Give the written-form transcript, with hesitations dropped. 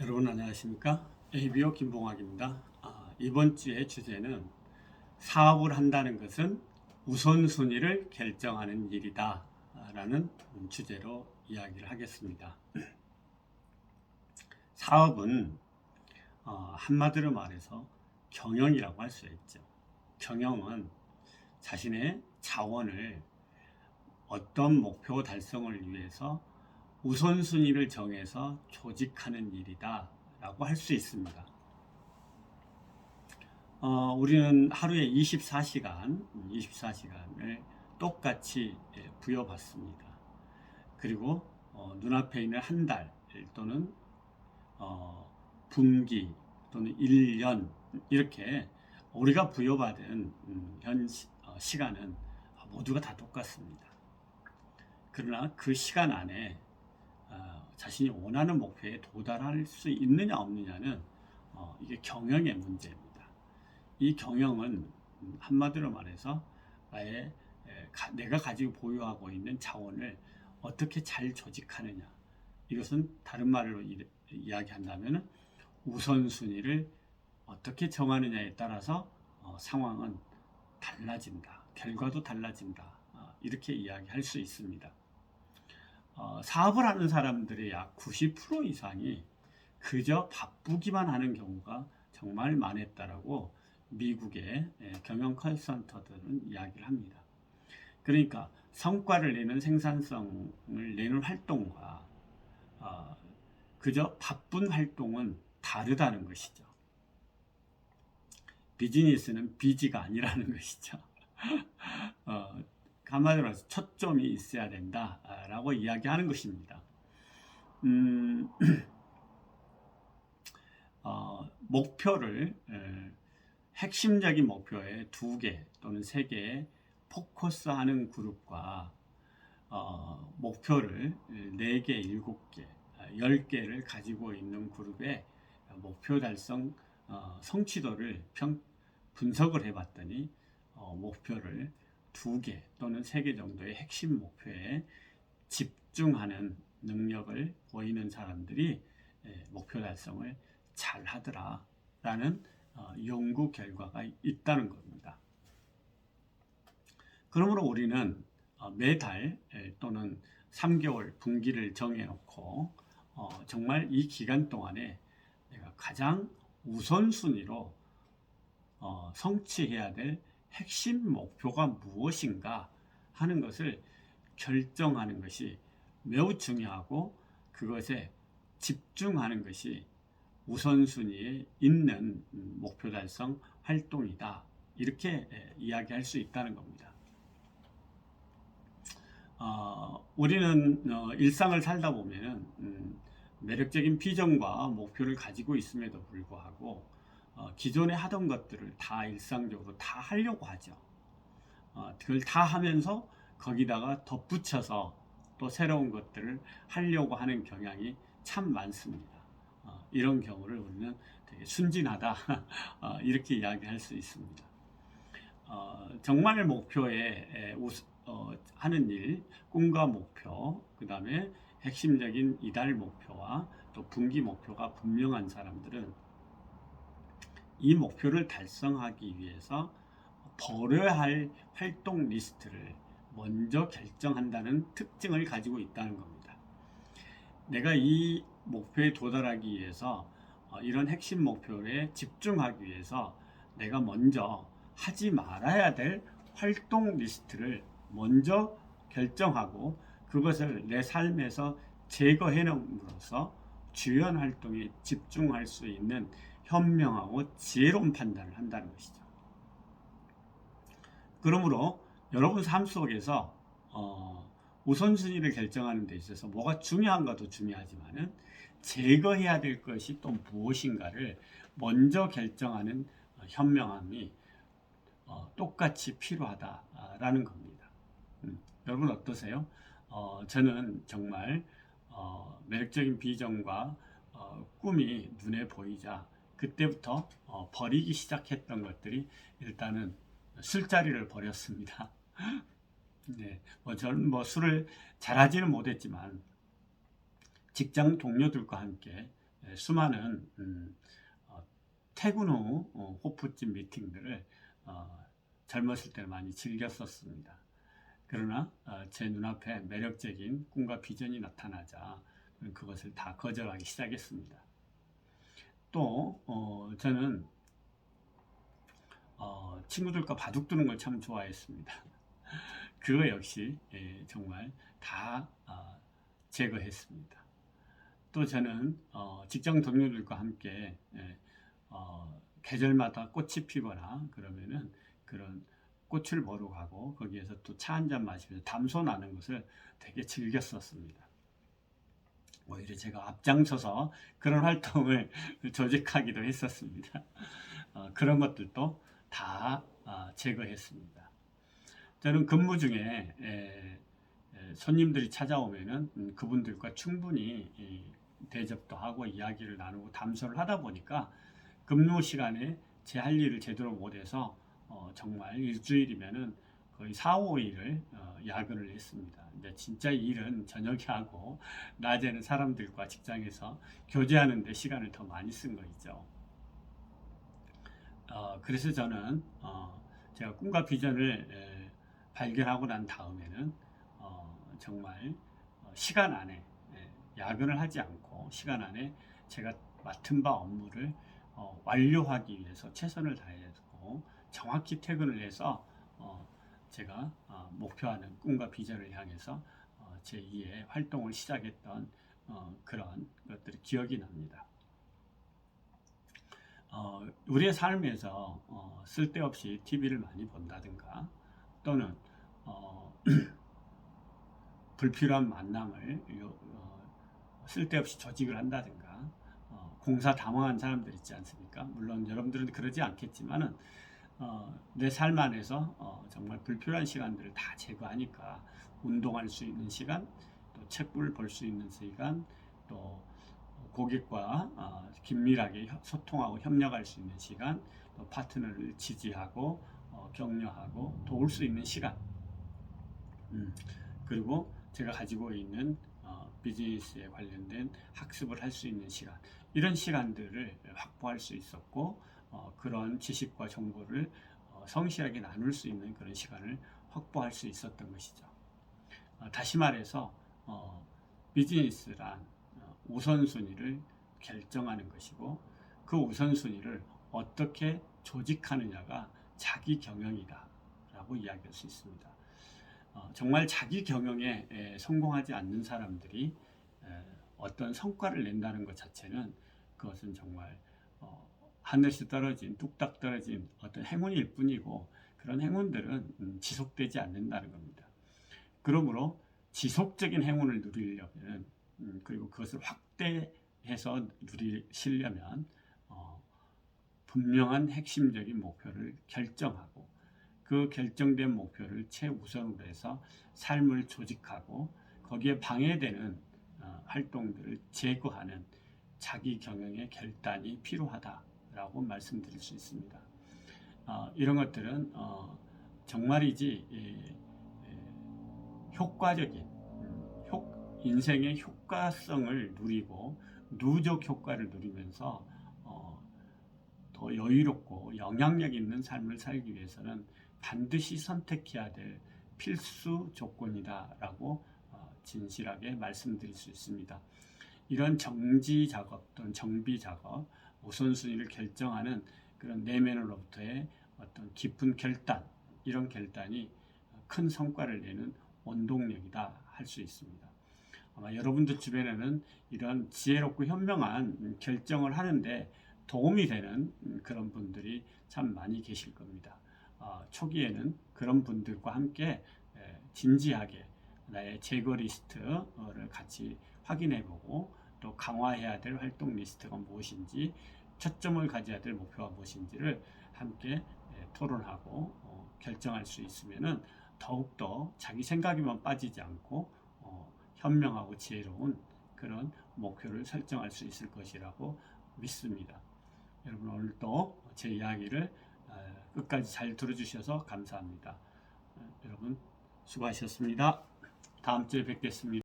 여러분 안녕하십니까? ABO 김봉학입니다. 이번 주의 주제는 사업을 한다는 것은 우선순위를 결정하는 일이다 라는 주제로 이야기를 하겠습니다. 사업은 한마디로 말해서 경영이라고 할 수 있죠. 경영은 자신의 자원을 어떤 목표 달성을 위해서 우선순위를 정해서 조직하는 일이다 라고 할 수 있습니다. 우리는 하루에 24시간을 똑같이 부여받습니다. 그리고 눈앞에 있는 한 달 또는 분기 또는 1년 이렇게 우리가 부여받은 시간은 모두가 다 똑같습니다. 그러나 그 시간 안에 자신이 원하는 목표에 도달할 수 있느냐 없느냐는 이게 경영의 문제입니다. 이 경영은 한마디로 말해서 내가 가지고 보유하고 있는 자원을 어떻게 잘 조직하느냐, 이것은 다른 말로 이야기한다면 우선순위를 어떻게 정하느냐에 따라서 상황은 달라진다, 결과도 달라진다, 이렇게 이야기할 수 있습니다. 사업을 하는 사람들의 약 90% 이상이 그저 바쁘기만 하는 경우가 정말 많았다라고 미국의 경영 컨설턴트들은 이야기를 합니다. 그러니까 성과를 내는 생산성을 내는 활동과 그저 바쁜 활동은 다르다는 것이죠. 비즈니스는 비지가 아니라는 것이죠. 한마디로 해서 초점이 있어야 된다라고 이야기하는 것입니다. 목표를 핵심적인 목표에 2개 또는 3개 포커스하는 그룹과 목표를 4개, 7개, 10개를 가지고 있는 그룹의 목표 달성 성취도를 분석을 해봤더니 목표를 2개 또는 3개 정도의 핵심 목표에 집중하는 능력을 보이는 사람들이 목표 달성을 잘 하더라라는 연구 결과가 있다는 겁니다. 그러므로 우리는 매달 또는 3개월 분기를 정해놓고 정말 이 기간 동안에 내가 가장 우선순위로 성취해야 될 핵심 목표가 무엇인가 하는 것을 결정하는 것이 매우 중요하고, 그것에 집중하는 것이 우선순위에 있는 목표 달성 활동이다, 이렇게 이야기할 수 있다는 겁니다. 우리는 일상을 살다 보면 매력적인 비전과 목표를 가지고 있음에도 불구하고 기존에 하던 것들을 다 일상적으로 다 하려고 하죠. 그걸 다 하면서 거기다가 덧붙여서 또 새로운 것들을 하려고 하는 경향이 참 많습니다. 이런 경우를 우리는 되게 순진하다 이렇게 이야기할 수 있습니다. 정말 목표에 하는 일, 꿈과 목표, 그 다음에 핵심적인 이달 목표와 또 분기 목표가 분명한 사람들은 이 목표를 달성하기 위해서 벌여야 할 활동 리스트를 먼저 결정한다는 특징을 가지고 있다는 겁니다. 내가 이 목표에 도달하기 위해서 이런 핵심 목표에 집중하기 위해서 내가 먼저 하지 말아야 될 활동 리스트를 먼저 결정하고 그것을 내 삶에서 제거해 놓음으로써 주요한 활동에 집중할 수 있는 현명하고 지혜로운 판단을 한다는 것이죠. 그러므로 여러분 삶 속에서 우선순위를 결정하는 데 있어서 뭐가 중요한가도 중요하지만은 제거해야 될 것이 또 무엇인가를 먼저 결정하는 현명함이 똑같이 필요하다라는 겁니다. 여러분 어떠세요? 저는 정말 매력적인 비전과 꿈이 눈에 보이자 그때부터 버리기 시작했던 것들이 일단은 술자리를 버렸습니다. 네, 저는 술을 잘하지는 못했지만 직장 동료들과 함께 수많은 퇴근 후 호프집 미팅들을 젊었을 때는 많이 즐겼었습니다. 그러나 제 눈앞에 매력적인 꿈과 비전이 나타나자 그것을 다 거절하기 시작했습니다. 또 저는 친구들과 바둑 두는 걸 참 좋아했습니다. 그거 역시 정말 다 제거했습니다. 또 저는 직장 동료들과 함께 계절마다 꽃이 피거나 그러면은 그런 꽃을 보러 가고 거기에서 또 차 한잔 마시면서 담소 나는 것을 되게 즐겼었습니다. 오히려 제가 앞장서서 그런 활동을 조직하기도 했었습니다. 그런 것들도 다 제거했습니다. 저는 근무 중에 손님들이 찾아오면은 그분들과 충분히 대접도 하고 이야기를 나누고 담소를 하다 보니까 근무 시간에 제 할 일을 제대로 못해서 정말 일주일이면은 거의 4, 5일을 야근을 했습니다. 이제 진짜 일은 저녁에 하고 낮에는 사람들과 직장에서 교제하는 데 시간을 더 많이 쓴 거죠. 그래서 저는 제가 꿈과 비전을 발견하고 난 다음에는 정말 시간 안에 야근을 하지 않고 시간 안에 제가 맡은 바 업무를 완료하기 위해서 최선을 다했고 정확히 퇴근을 해서 제가 목표하는 꿈과 비전을 향해서 제2의 활동을 시작했던 그런 것들이 기억이 납니다. 우리의 삶에서 쓸데없이 TV를 많이 본다든가 또는 불필요한 만남을 쓸데없이 조직을 한다든가 공사 당황한 사람들 있지 않습니까? 물론 여러분들은 그러지 않겠지만은 내 삶 안에서 정말 불필요한 시간들을 다 제거하니까 운동할 수 있는 시간, 또 책을 볼 수 있는 시간, 또 고객과 긴밀하게 소통하고 협력할 수 있는 시간, 또 파트너를 지지하고 격려하고 도울 수 있는 시간, 그리고 제가 가지고 있는 비즈니스에 관련된 학습을 할 수 있는 시간, 이런 시간들을 확보할 수 있었고 그런 지식과 정보를 성실하게 나눌 수 있는 그런 시간을 확보할 수 있었던 것이죠. 다시 말해서 비즈니스란 우선순위를 결정하는 것이고 그 우선순위를 어떻게 조직하느냐가 자기 경영이다 라고 이야기할 수 있습니다. 정말 자기 경영에 성공하지 않는 사람들이 어떤 성과를 낸다는 것 자체는 그것은 정말 하늘에서 떨어진 뚝딱 떨어진 어떤 행운일 뿐이고 그런 행운들은 지속되지 않는다는 겁니다. 그러므로 지속적인 행운을 누리려면 그리고 그것을 확대해서 누리시려면 분명한 핵심적인 목표를 결정하고 그 결정된 목표를 최우선으로 해서 삶을 조직하고 거기에 방해되는 활동들을 제거하는 자기 경영의 결단이 필요하다라고 말씀드릴 수 있습니다. 이런 것들은 정말이지 효과적인 인생의 효과성을 누리고 누적 효과를 누리면서 더 여유롭고 영향력 있는 삶을 살기 위해서는 반드시 선택해야 될 필수 조건이다라고 진실하게 말씀드릴 수 있습니다. 이런 정지 작업 또는 정비 작업, 우선순위를 결정하는 그런 내면으로부터의 어떤 깊은 결단, 이런 결단이 큰 성과를 내는 원동력이다 할 수 있습니다. 아마 여러분들 주변에는 이런 지혜롭고 현명한 결정을 하는데 도움이 되는 그런 분들이 참 많이 계실 겁니다. 초기에는 그런 분들과 함께 진지하게 나의 제거 리스트를 같이 확인해보고 또 강화해야 될 활동 리스트가 무엇인지 초점을 가져야 될 목표가 무엇인지를 함께 토론하고 결정할 수 있으면은 더욱더 자기 생각에만 빠지지 않고 현명하고 지혜로운 그런 목표를 설정할 수 있을 것이라고 믿습니다. 여러분 오늘도 제 이야기를 끝까지 잘 들어주셔서 감사합니다. 여러분 수고하셨습니다. 다음 주에 뵙겠습니다.